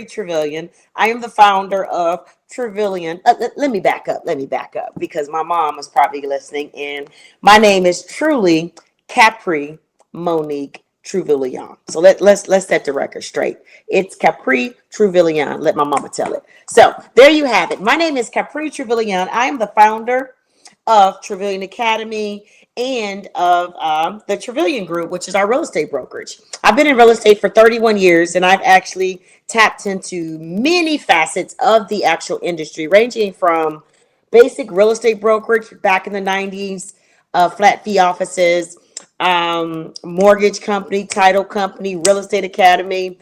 Capri Trevelyan. I am the founder of Trevelyan. Let me back up. Let me back up because my mom is probably listening. And my name is truly Capri Monique Trevelyan. So let's set the record straight. It's Capri Trevelyan. Let my mama tell it. So there you have it. My name is Capri Trevelyan. I am the founder of Trevelyan Academy and of the Trevelyan Group, which is our real estate brokerage. I've been in real estate for 31 years, and I've actually tapped into many facets of the actual industry, ranging from basic real estate brokerage back in the 90s, flat fee offices, mortgage company, title company, real estate academy,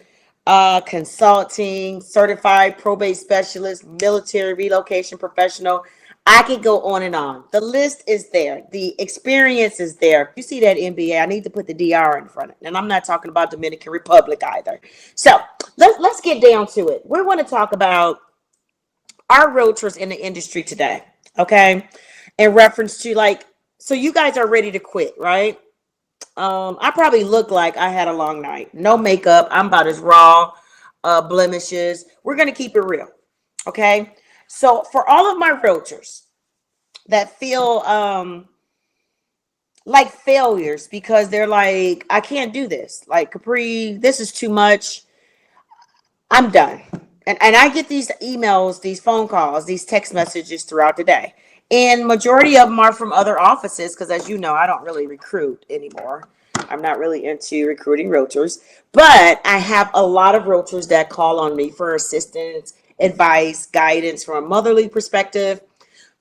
consulting, certified probate specialist, military relocation professional. I could go on and on. The list is there. The experience is there. You see that MBA, I need to put the DR in front of it. And I'm not talking about Dominican Republic either. So let's get down to it. We want to talk about our realtors in the industry today. Okay. In reference to so you guys are ready to quit, right? I probably look like I had a long night. No makeup. I'm about as raw, blemishes. We're going to keep it real. Okay. So for all of my realtors that feel like failures because they're like, I can't do this. Like, Capri, this is too much. I'm done. And I get these emails, these phone calls, these text messages throughout the day. And majority of them are from other offices because, as you know, I don't really recruit anymore. I'm not really into recruiting realtors. But I have a lot of realtors that call on me for assistance, advice, guidance from a motherly perspective,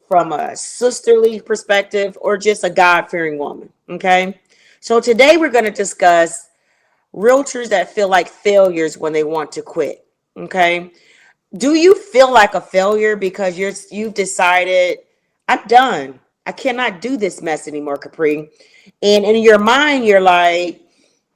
from a sisterly perspective, or just a God-fearing woman. Okay. So today we're going to discuss realtors that feel like failures when they want to quit. Okay. Do you feel like a failure because you've decided, I'm done. I cannot do this mess anymore, Capri. And in your mind, you're like,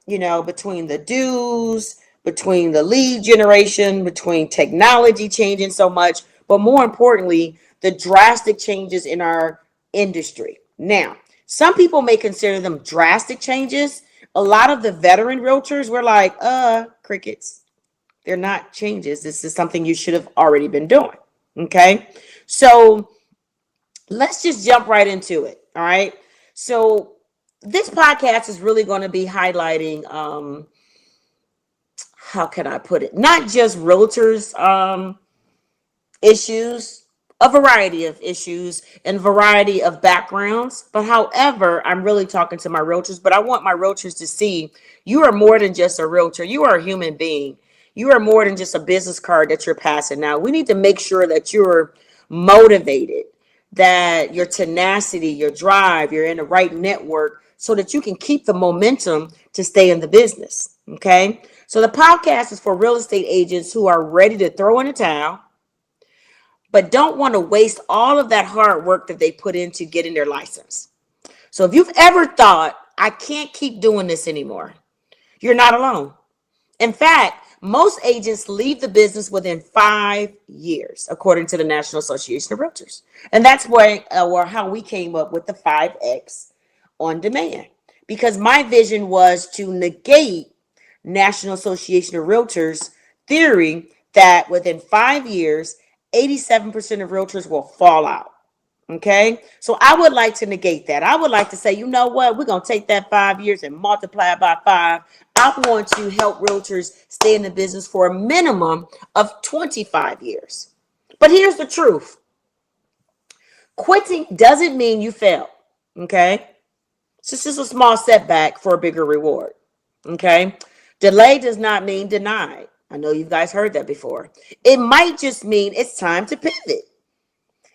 between the dues, between the lead generation, between technology changing so much, but more importantly, the drastic changes in our industry. Now, some people may consider them drastic changes. A lot of the veteran realtors were like, crickets. They're not changes. This is something you should have already been doing. Okay. So let's just jump right into it. All right. So this podcast is really going to be highlighting, how can I put it? Not just realtors, issues, a variety of issues and variety of backgrounds. But however, I'm really talking to my realtors, but I want my realtors to see you are more than just a realtor. You are a human being. You are more than just a business card that you're passing out. We need to make sure that you're motivated, that your tenacity, your drive, you're in the right network so that you can keep the momentum to stay in the business. Okay. So the podcast is for real estate agents who are ready to throw in the towel, but don't want to waste all of that hard work that they put into getting their license. So if you've ever thought, I can't keep doing this anymore, you're not alone. In fact, most agents leave the business within 5 years, according to the National Association of Realtors. And that's where or how we came up with the 5X on demand. Because my vision was to negate National Association of Realtors theory that within 5 years, 87% of realtors will fall out. Okay. So I would like to negate that. I would like to say, you know what? We're going to take that 5 years and multiply it by 5. I want to help realtors stay in the business for a minimum of 25 years. But here's the truth. Quitting doesn't mean you fail. Okay. It's just a small setback for a bigger reward. Okay. Delay does not mean denied. I know you guys heard that before. It might just mean it's time to pivot.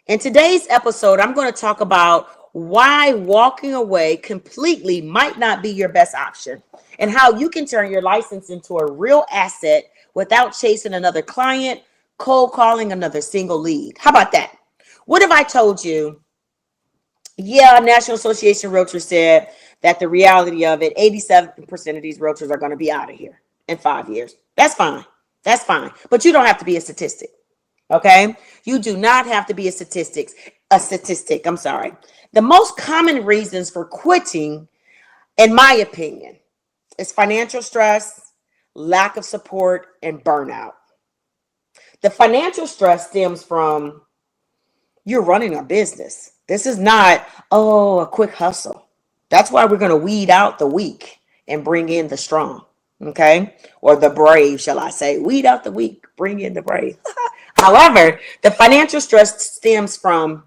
In today's episode, I'm going to talk about why walking away completely might not be your best option and how you can turn your license into a real asset without chasing another client, cold calling another single lead. How about that? What if I told you, yeah, National Association of Realtors said that the reality of it, 87% of these realtors are going to be out of here in 5 years. That's fine. That's fine. But you don't have to be a statistic. Okay. You do not have to be a statistic. I'm sorry. The most common reasons for quitting, in my opinion, is financial stress, lack of support, and burnout. The financial stress stems from you're running a business. This is not, oh, a quick hustle. That's why we're going to weed out the weak and bring in the strong. Okay. Or the brave, shall I say. Weed out the weak, bring in the brave. However, the financial stress stems from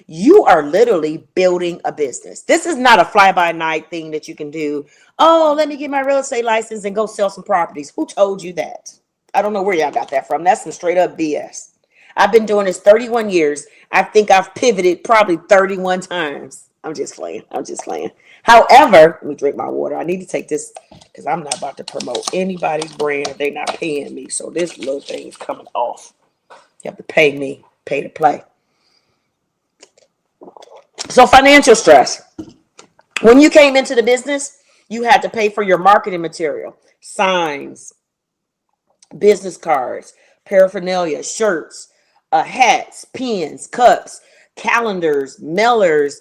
you are literally building a business. This is not a fly by night thing that you can do. Oh, let me get my real estate license and go sell some properties. Who told you that? I don't know where y'all got that from. That's some straight up BS. I've been doing this 31 years. I think I've pivoted probably 31 times. I'm just playing. I'm just playing. However, let me drink my water. I need to take this because I'm not about to promote anybody's brand if they're not paying me. So this little thing is coming off. You have to pay me, pay to play. So financial stress. When you came into the business, you had to pay for your marketing material, signs, business cards, paraphernalia, shirts, hats, pens, cups, calendars, mailers,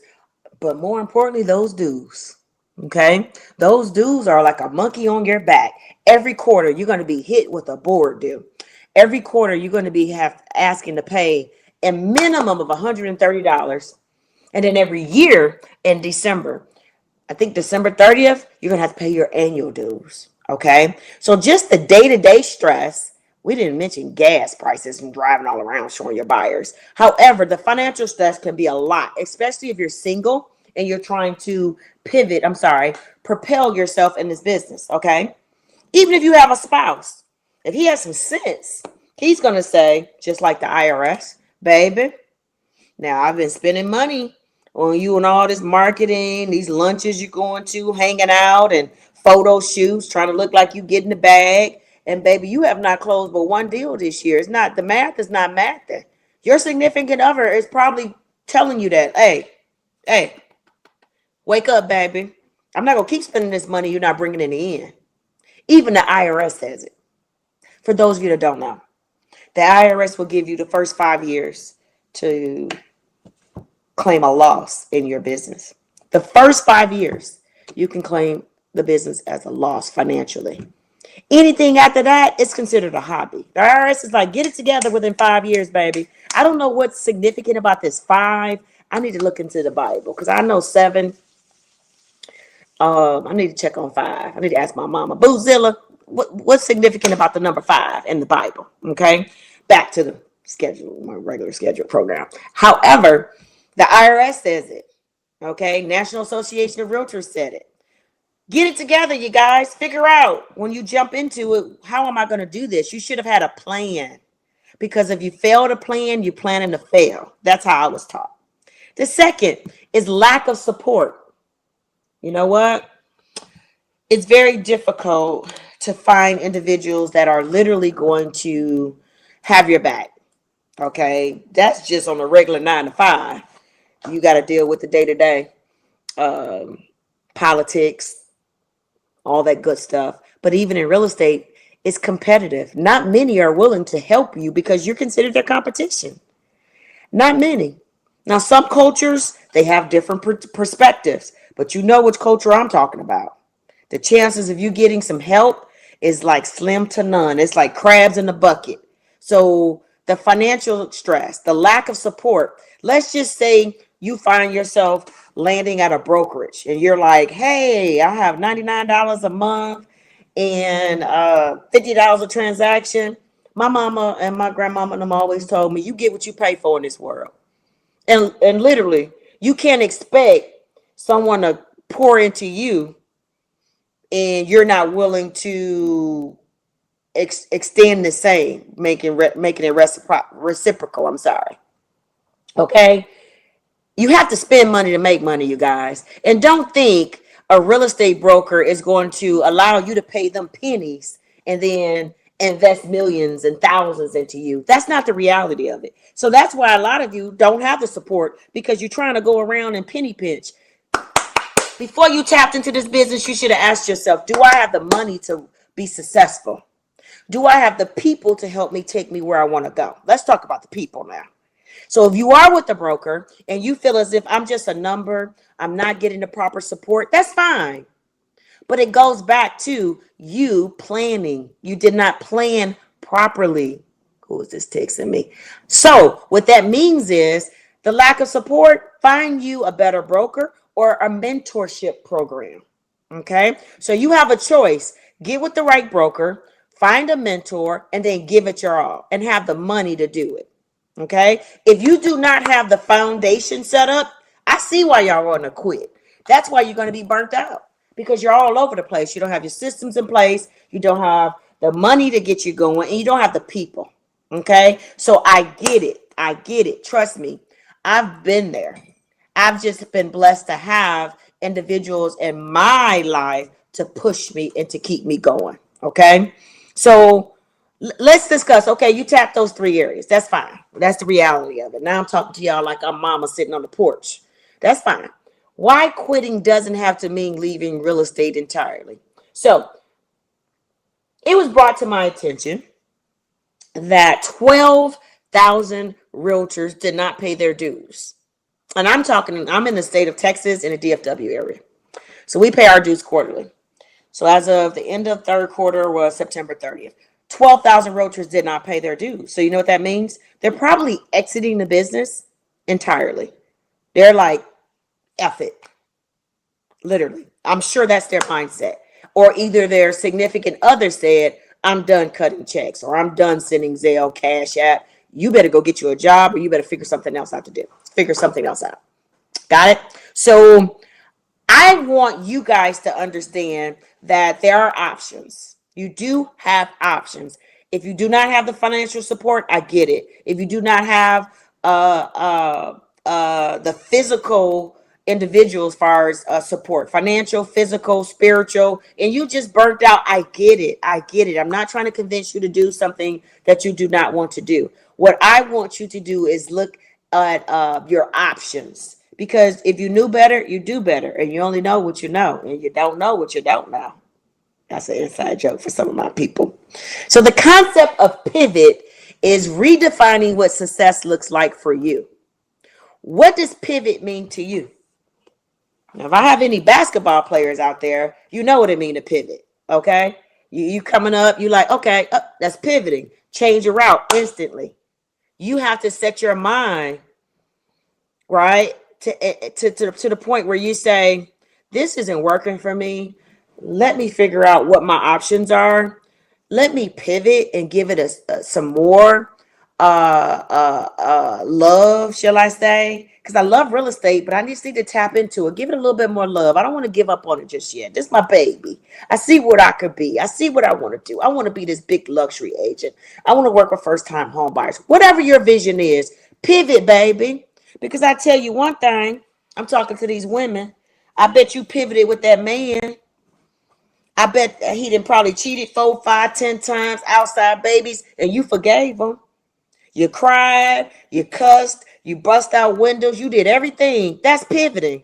but more importantly, those dues. Okay. Those dues are like a monkey on your back. Every quarter, you're going to be hit with a board due. Every quarter, you're going to be asking to pay a minimum of $130. And then every year in December, I think December 30th, you're going to have to pay your annual dues. Okay. So just the day-to-day stress. We didn't mention gas prices and driving all around showing your buyers. However, the financial stress can be a lot, especially if you're single and you're trying to propel yourself in this business. Okay. Even if you have a spouse, if he has some sense, he's going to say, just like the IRS, baby, now I've been spending money on you and all this marketing, these lunches you're going to, hanging out and photo shoots, trying to look like you get in the bag. And baby, you have not closed but one deal this year. It's not, the math is not mathing. Your significant other is probably telling you that, hey, wake up, baby. I'm not going to keep spending this money you're not bringing in. Even the IRS says it. For those of you that don't know, the IRS will give you the first 5 years to claim a loss in your business. The first 5 years, you can claim the business as a loss financially. Anything after that, it's considered a hobby. The IRS is like, get it together within 5 years, baby. I don't know what's significant about this 5. I need to look into the Bible because I know 7. I need to check on 5. I need to ask my mama, Boozilla, what's significant about the number 5 in the Bible? Okay, back to the schedule, my regular schedule program. However, the IRS says it. Okay, National Association of Realtors said it. Get it together, you guys. Figure out when you jump into it, how am I going to do this? You should have had a plan, because if you fail to plan, you're planning to fail. That's how I was taught. The second is lack of support. You know what? It's very difficult to find individuals that are literally going to have your back. Okay, that's just on a regular 9 to 5. You got to deal with the day-to-day politics, all that good stuff. But even in real estate, it's competitive. Not many are willing to help you because you're considered their competition. Not many. Now, some cultures, they have different perspectives, but you know which culture I'm talking about. The chances of you getting some help is like slim to none. It's like crabs in the bucket. So the financial stress, the lack of support, let's just say you find yourself landing at a brokerage and you're like, hey, I have $99 a month and $50 a transaction. My mama and my grandmama and them always told me, you get what you pay for in this world. And literally, you can't expect someone to pour into you and you're not willing to extend the same, making it reciprocal. I'm sorry. Okay. You have to spend money to make money, you guys. And don't think a real estate broker is going to allow you to pay them pennies and then invest millions and thousands into you. That's not the reality of it. So that's why a lot of you don't have the support, because you're trying to go around and penny pinch. Before you tapped into this business, you should have asked yourself, do I have the money to be successful? Do I have the people to help me take me where I want to go? Let's talk about the people now. So if you are with the broker and you feel as if I'm just a number, I'm not getting the proper support, that's fine. But it goes back to you planning. You did not plan properly. Who is this texting me? So what that means is the lack of support, find you a better broker or a mentorship program. Okay. So you have a choice. Get with the right broker, find a mentor, and then give it your all and have the money to do it. Okay. If you do not have the foundation set up, I see why y'all want to quit. That's why you're going to be burnt out because you're all over the place. You don't have your systems in place. You don't have the money to get you going, and you don't have the people. Okay. So I get it. I get it. Trust me. I've been there. I've just been blessed to have individuals in my life to push me and to keep me going. Okay. So let's discuss. Okay, you tap those three areas. That's fine. That's the reality of it. Now I'm talking to y'all like I'm mama sitting on the porch. That's fine. Why quitting doesn't have to mean leaving real estate entirely. So it was brought to my attention that 12,000 realtors did not pay their dues. And I'm in the state of Texas in the DFW area. So we pay our dues quarterly. So as of the end of third quarter was September 30th. 12,000 realtors did not pay their dues. So you know what that means? They're probably exiting the business entirely. They're like, F it. Literally. I'm sure that's their mindset. Or either their significant other said, I'm done cutting checks or I'm done sending Zelle, Cash App. You better go get you a job or you better figure something else out to do. Figure something else out. Got it? So I want you guys to understand that there are options. You do have options. If you do not have the financial support, I get it. If you do not have the physical individual as far as support, financial, physical, spiritual, and you just burnt out, I get it. I get it. I'm not trying to convince you to do something that you do not want to do. What I want you to do is look at your options. Because if you knew better, you do better. And you only know what you know. And you don't know what you don't know. That's an inside joke for some of my people. So the concept of pivot is redefining what success looks like for you. What does pivot mean to you? Now, if I have any basketball players out there, you know what it means to pivot. Okay? You coming up, you like, okay, that's pivoting. Change your route instantly. You have to set your mind, right? To the point where you say, this isn't working for me. Let me figure out what my options are. Let me pivot and give it some more love, shall I say? Because I love real estate, but I just need to tap into it. Give it a little bit more love. I don't want to give up on it just yet. This is my baby. I see what I could be. I see what I want to do. I want to be this big luxury agent. I want to work with first-time home buyers. Whatever your vision is, pivot, baby. Because I tell you one thing, I'm talking to these women. I bet you pivoted with that man. I bet he done probably cheated 4, 5, 10 times, outside babies, and you forgave him. You cried, you cussed, you bust out windows, you did everything. That's pivoting.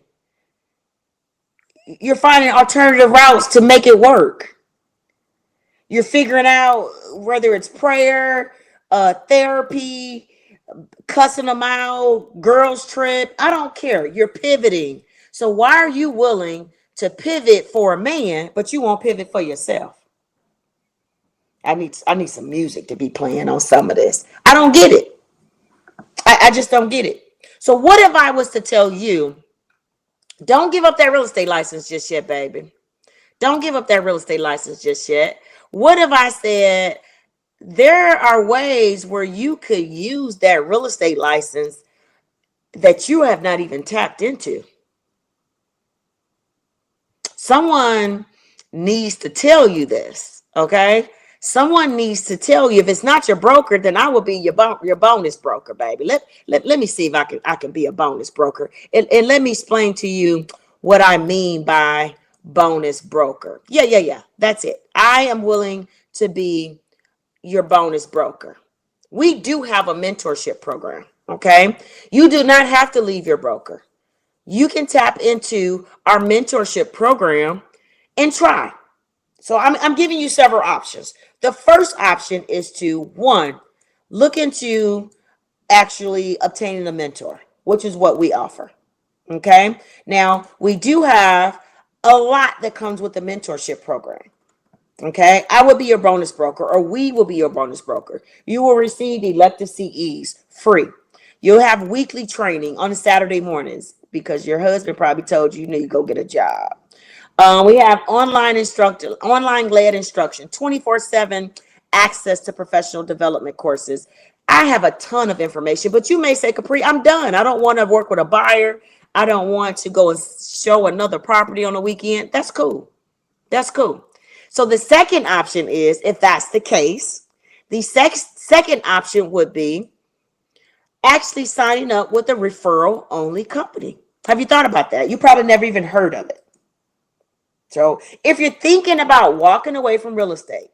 You're finding alternative routes to make it work. You're figuring out whether it's prayer, therapy, cussing them out, girls trip. I don't care. You're pivoting. So why are you willing to pivot for a man, but you won't pivot for yourself? I need some music to be playing on some of this. I don't get it. I just don't get it. So what if I was to tell you, don't give up that real estate license just yet, baby. Don't give up that real estate license just yet. What if I said there are ways where you could use that real estate license that you have not even tapped into? Someone needs to tell you this, okay? Someone needs to tell you. If it's not your broker, then I will be your bonus broker, baby. Let me see if I can be a bonus broker. And let me explain to you what I mean by bonus broker. Yeah. That's it. I am willing to be your bonus broker. We do have a mentorship program, okay? You do not have to leave your broker. You can tap into our mentorship program and try. So I'm giving you several options. The first option is to, one, look into actually obtaining a mentor, which is what we offer. Okay. Now, we do have a lot that comes with the mentorship program. Okay, I will be your bonus broker, or we will be your bonus broker. You will receive elective CEs free. You'll have weekly training on Saturday mornings because your husband probably told you need to go get a job. We have online led instruction, 24/7 access to professional development courses. I have a ton of information, but you may say, Capri, I'm done. I don't want to work with a buyer. I don't want to go and show another property on the weekend. That's cool. That's cool. So the second option is, if that's the case, the second option would be actually signing up with a referral only company. Have you thought about that? You probably never even heard of it. So if you're thinking about walking away from real estate,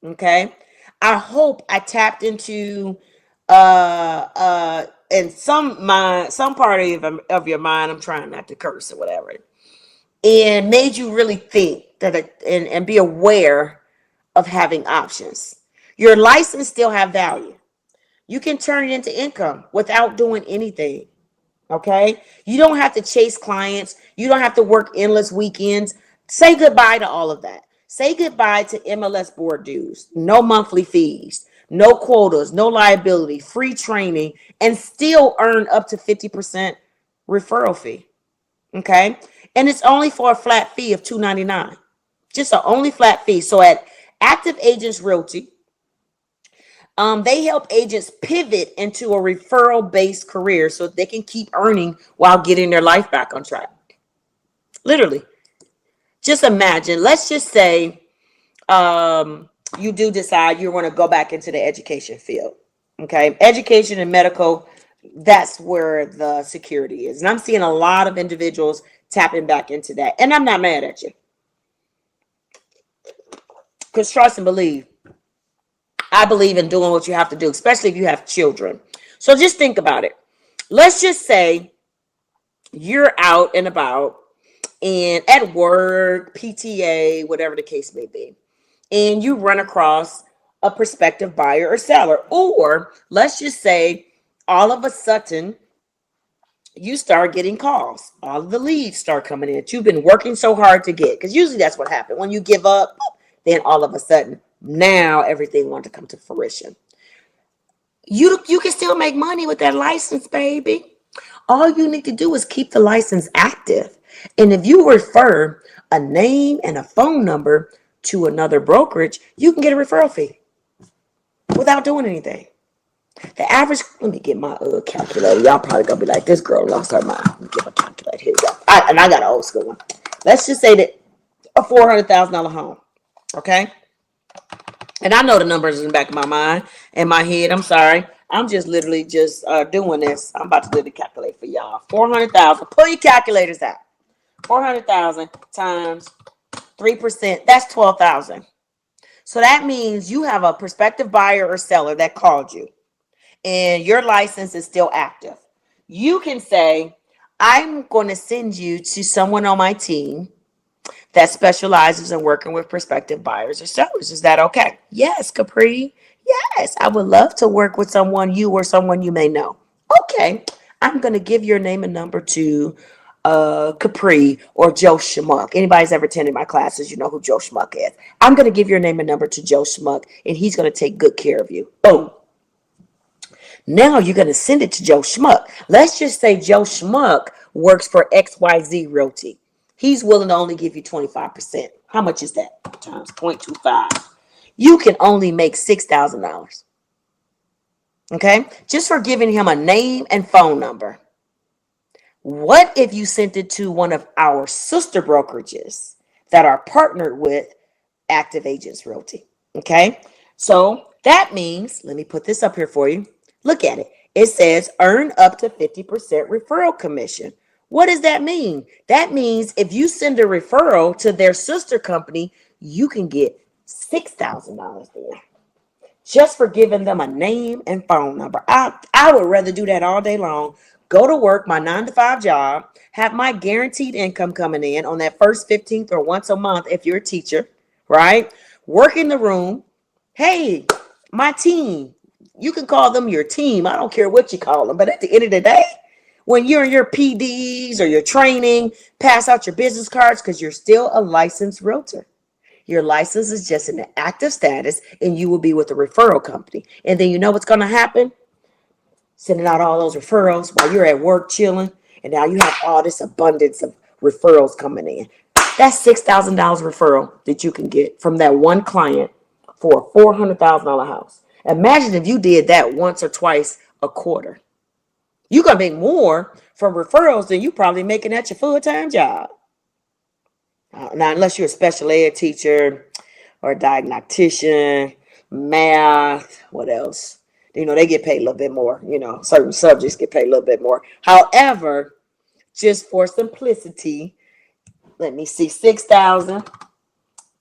okay, I hope I tapped into in some part of your mind. I'm trying not to curse or whatever, and made you really think and be aware of having options. Your license still have value. You can turn it into income without doing anything. Okay. You don't have to chase clients. You don't have to work endless weekends. Say goodbye to all of that. Say goodbye to MLS board dues, no monthly fees, no quotas, no liability, free training, and still earn up to 50% referral fee. Okay. And it's only for a flat fee of $299. Just an only flat fee. So at Active Agents Realty, they help agents pivot into a referral based career so they can keep earning while getting their life back on track. Literally. Just imagine, let's just say you do decide you want to go back into the education field. Okay. Education and medical, that's where the security is. And I'm seeing a lot of individuals tapping back into that. And I'm not mad at you. Because trust and believe, I believe in doing what you have to do, especially if you have children. So just think about it. Let's just say you're out and about and at work, PTA, whatever the case may be, and you run across a prospective buyer or seller. Or let's just say all of a sudden you start getting calls. All of the leads start coming in that you've been working so hard to get. Because usually that's what happens. When you give up, then all of a sudden, now everything wants to come to fruition. You can still make money with that license, baby. All you need to do is keep the license active. And if you refer a name and a phone number to another brokerage, you can get a referral fee without doing anything. The average, let me get my calculator. Y'all probably gonna be like, this girl lost her mind. Let me get my calculator. Here we go. I got an old school one. Let's just say that a $400,000 home. Okay. And I know the numbers in the back of my mind and my head. I'm sorry. I'm just literally just doing this. I'm about to literally calculate for y'all. 400,000. Pull your calculators out. 400,000 times 3%. That's 12,000. So that means you have a prospective buyer or seller that called you and your license is still active. You can say, I'm going to send you to someone on my team that specializes in working with prospective buyers or sellers. Is that okay? Yes, Capri. Yes, I would love to work with someone you may know. Okay, I'm going to give your name and number to Capri or Joe Schmuck. Anybody's ever attended my classes, you know who Joe Schmuck is. I'm going to give your name and number to Joe Schmuck, and he's going to take good care of you. Boom. Now you're going to send it to Joe Schmuck. Let's just say Joe Schmuck works for XYZ Realty. He's willing to only give you 25%. How much is that? Times 0.25. You can only make $6,000. Okay? Just for giving him a name and phone number. What if you sent it to one of our sister brokerages that are partnered with Active Agents Realty? Okay? So that means, let me put this up here for you. Look at it. It says earn up to 50% referral commission. What does that mean? That means if you send a referral to their sister company, you can get $6,000 there just for giving them a name and phone number. I would rather do that all day long. Go to work, my 9-to-5 job, have my guaranteed income coming in on that first 15th or once a month if you're a teacher, right? Work in the room. Hey, my team. You can call them your team. I don't care what you call them. But at the end of the day, when you're in your PDs or your training, pass out your business cards because you're still a licensed realtor. Your license is just in the active status, and you will be with a referral company. And then you know what's going to happen? Sending out all those referrals while you're at work chilling, and now you have all this abundance of referrals coming in. That's $6,000 referral that you can get from that one client for a $400,000 house. Imagine if you did that once or twice a quarter. You're going to make more from referrals than you probably making at your full-time job. Now, unless you're a special ed teacher or a diagnostician, math, what else? They get paid a little bit more. Certain subjects get paid a little bit more. However, just for simplicity, let me see, 6,000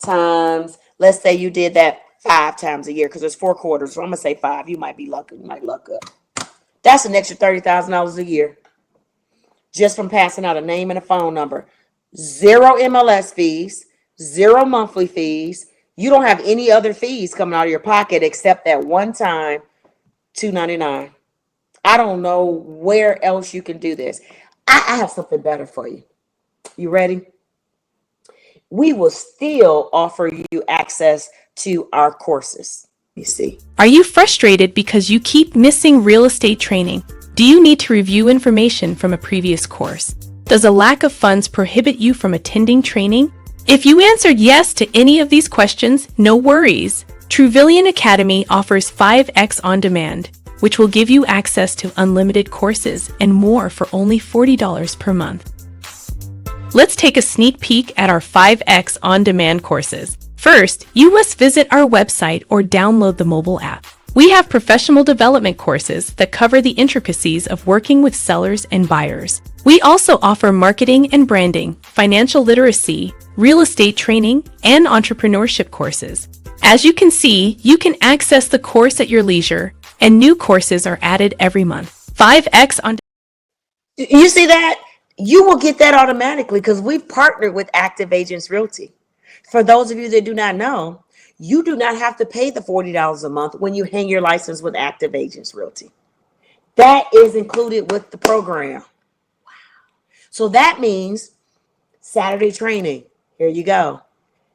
times, let's say you did that 5 times a year, because there's 4 quarters. So I'm going to say 5. You might be lucky. You might luck up. That's an extra $30,000 a year just from passing out a name and a phone number. 0 MLS fees, 0 monthly fees. You don't have any other fees coming out of your pocket except that one time $299. I don't know where else you can do this. I have something better for you. You ready? We will still offer you access to our courses. You see. Are you frustrated because you keep missing real estate training? Do you need to review information from a previous course? Does a lack of funds prohibit you from attending training? If you answered yes to any of these questions, no worries. Truvillion Academy offers 5X on demand, which will give you access to unlimited courses and more for only $40 per month. Let's take a sneak peek at our 5X on demand courses. First, you must visit our website or download the mobile app. We have professional development courses that cover the intricacies of working with sellers and buyers. We also offer marketing and branding, financial literacy, real estate training, and entrepreneurship courses. As you can see, you can access the course at your leisure, and new courses are added every month. 5X on. You see that? You will get that automatically because we've partnered with Active Agents Realty. For those of you that do not know, you do not have to pay the $40 a month when you hang your license with Active Agents Realty. That is included with the program. Wow. So that means Saturday training. Here you go.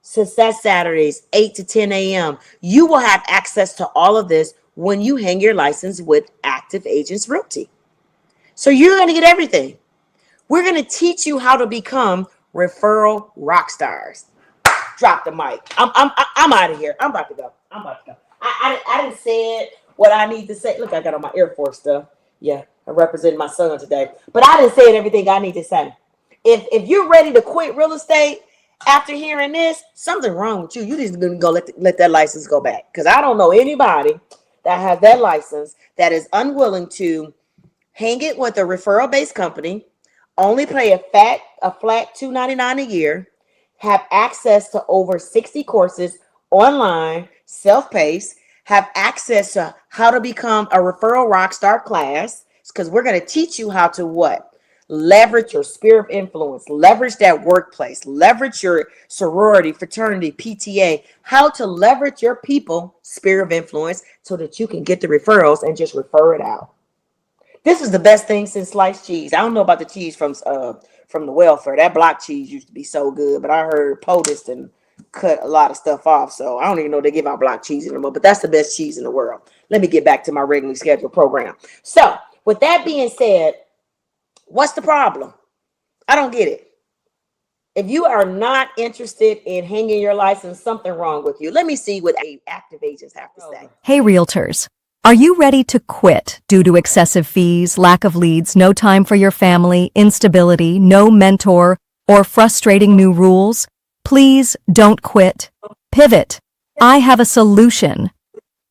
Success Saturdays, 8 to 10 a.m. You will have access to all of this when you hang your license with Active Agents Realty. So you're going to get everything. We're going to teach you how to become referral rock stars. Drop the mic. I'm out of here. I'm about to go. I didn't say what I need to say. Look, I got on my Air Force stuff. Yeah, I represent my son today. But I didn't say everything I need to say. If you're ready to quit real estate after hearing this, something's wrong with you. You just gonna go let that license go back. Because I don't know anybody that has that license that is unwilling to hang it with a referral-based company, only pay a flat $299 a year, have access to over 60 courses online, self-paced, have access to how to become a referral rockstar class, because we're going to teach you how to what? Leverage your sphere of influence, leverage that workplace, leverage your sorority, fraternity, PTA, how to leverage your people, sphere of influence, so that you can get the referrals and just refer it out. This is the best thing since sliced cheese. I don't know about the cheese from the welfare. That block cheese used to be so good, but I heard POTUS and cut a lot of stuff off. So I don't even know they give out block cheese anymore, but that's the best cheese in the world. Let me get back to my regularly scheduled program. So with that being said, what's the problem? I don't get it. If you are not interested in hanging your license, something wrong with you. Let me see what active agents have to say. Hey, realtors. Are you ready to quit due to excessive fees, lack of leads, no time for your family, instability, no mentor, or frustrating new rules? Please don't quit. Pivot. I have a solution.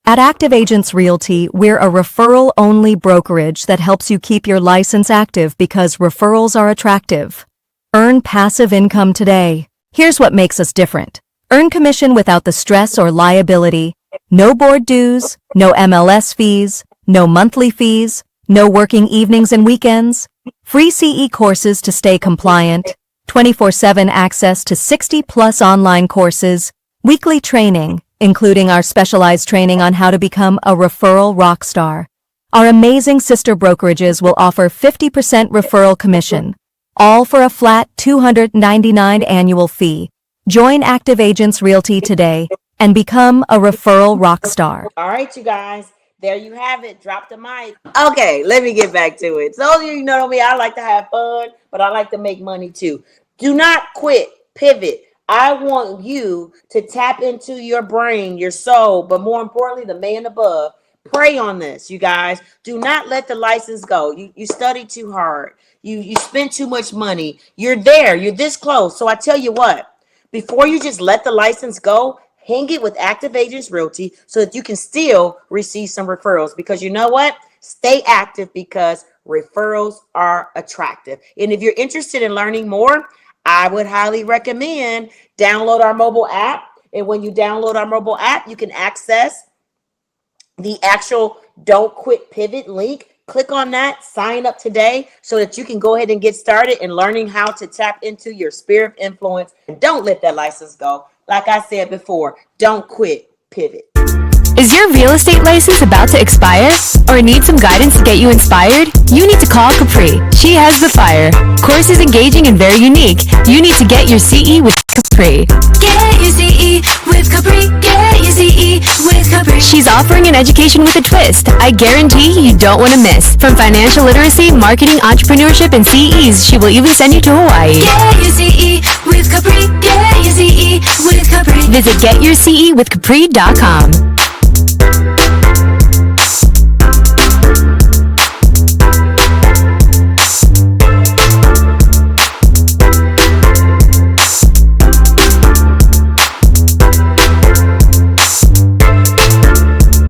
At Active Agents Realty, we're a referral-only brokerage that helps you keep your license active because referrals are attractive. Earn passive income today. Here's what makes us different. Earn commission without the stress or liability. No board dues, no MLS fees, no monthly fees, no working evenings and weekends, free CE courses to stay compliant, 24/7 access to 60+ online courses, weekly training, including our specialized training on how to become a referral rockstar. Our amazing sister brokerages will offer 50% referral commission, all for a flat $299 annual fee. Join Active Agents Realty today and become a referral rock star. All right, you guys. There you have it. Drop the mic. Okay, let me get back to it. So you know me, I like to have fun, but I like to make money too. Do not quit. Pivot. I want you to tap into your brain, your soul, but more importantly, the man above. Pray on this, you guys. Do not let the license go. You study too hard. You spend too much money. You're there. You're this close. So I tell you what, before you just let the license go, hang it with Active Agents Realty so that you can still receive some referrals. Because you know what? Stay active because referrals are attractive. And if you're interested in learning more, I would highly recommend download our mobile app. And when you download our mobile app, you can access the actual Don't Quit Pivot link. Click on that, sign up today so that you can go ahead and get started in learning how to tap into your sphere of influence. And don't let that license go. Like I said before, don't quit, pivot. Is your real estate license about to expire? Or need some guidance to get you inspired? You need to call Capri. She has the fire. Courses engaging and very unique. You need to get your CE with Capri. Get your CE with Capri. Get your CE with Capri. She's offering an education with a twist. I guarantee you don't want to miss. From financial literacy, marketing, entrepreneurship, and CEs, she will even send you to Hawaii. Get your CE with Capri. Get your CE with Capri. Visit getyourcewithcapri.com.